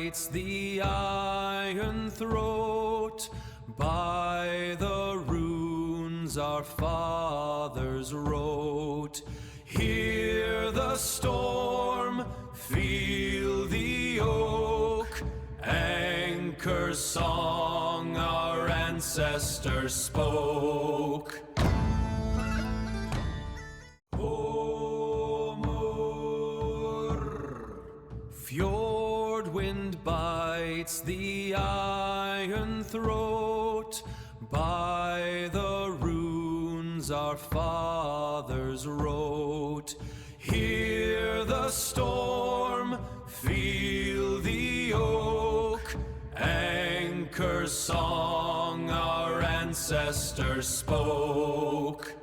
bites the iron throat. By the runes our fathers wrote. Hear the storm, feel the oak. Anchor song our ancestors spoke. Fjord wind bites the iron throat. By the runes our fathers wrote. Hear the storm, feel the oak. Anchor song our ancestors spoke.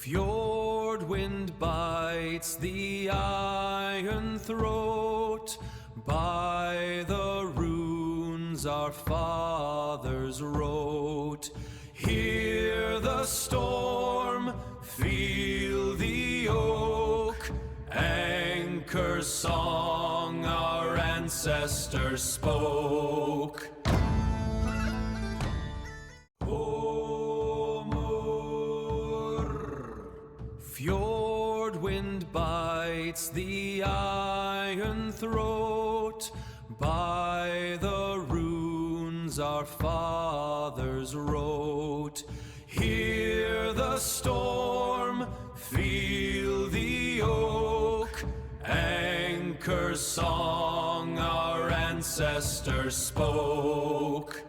Fjord wind bites the iron throat. By the runes our fathers wrote. Hear the storm, feel the oak. Anchor song our ancestors spoke. Fjord wind bites the iron throat. By the runes our fathers wrote. Hear the storm, feel the oak. Anchor song our ancestors spoke.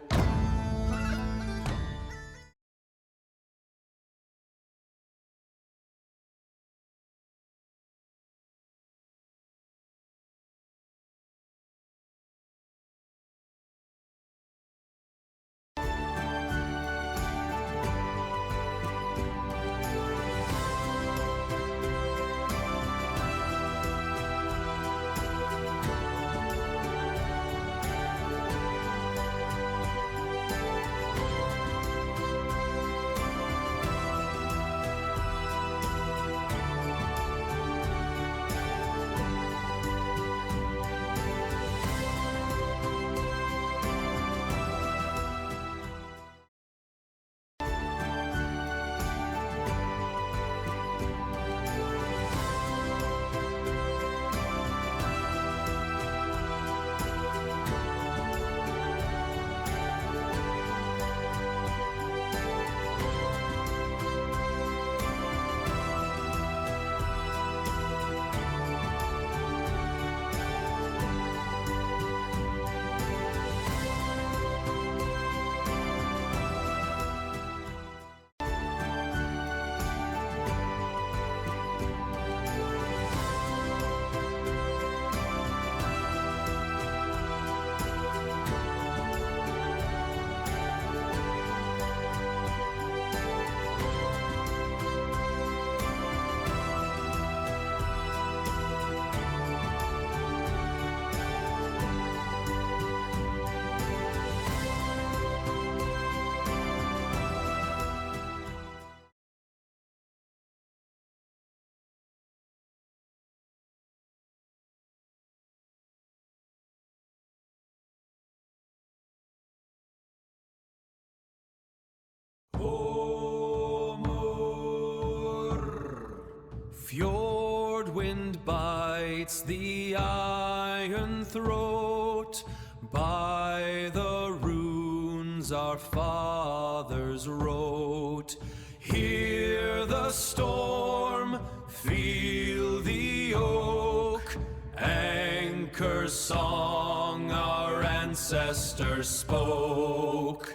bites the iron throat. By the runes our fathers wrote. Hear the storm, feel the oak. Anchor song our ancestors spoke.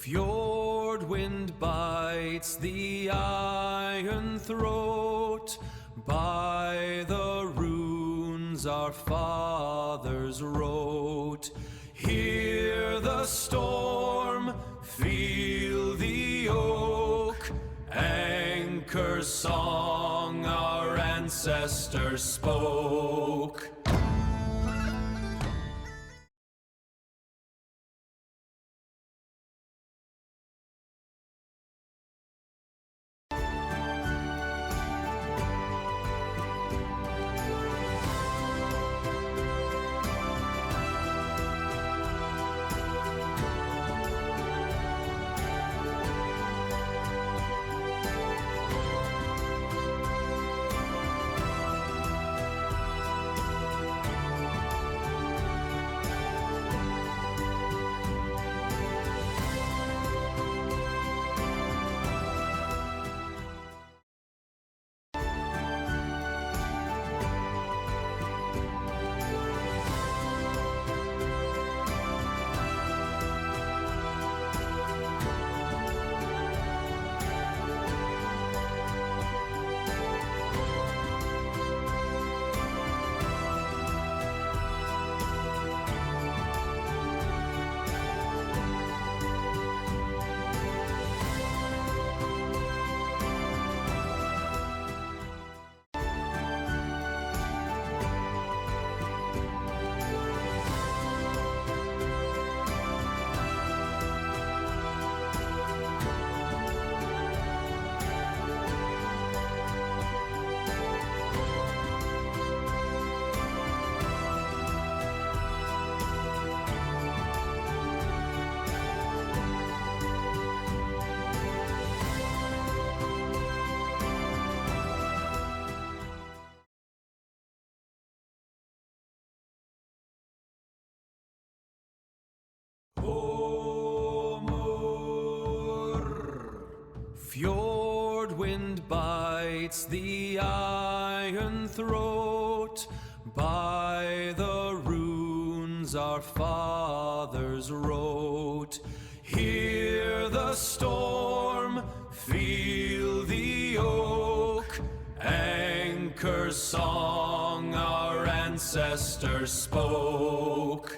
Fjord wind bites the iron throat. By the runes our fathers wrote. Hear the storm, feel the oak. Anchor song our ancestors spoke. Fjord wind bites the iron throat. By the runes our fathers wrote. Hear the storm, feel the oak. Anchor song our ancestors spoke.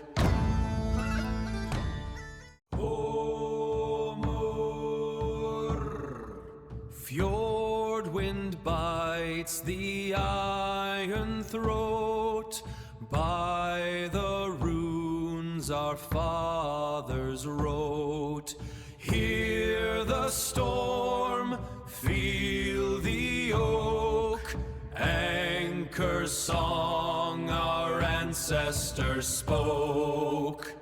Fjord wind bites the iron throat. By the runes our fathers wrote. Hear the storm, feel the oak. Anchor song our ancestors spoke.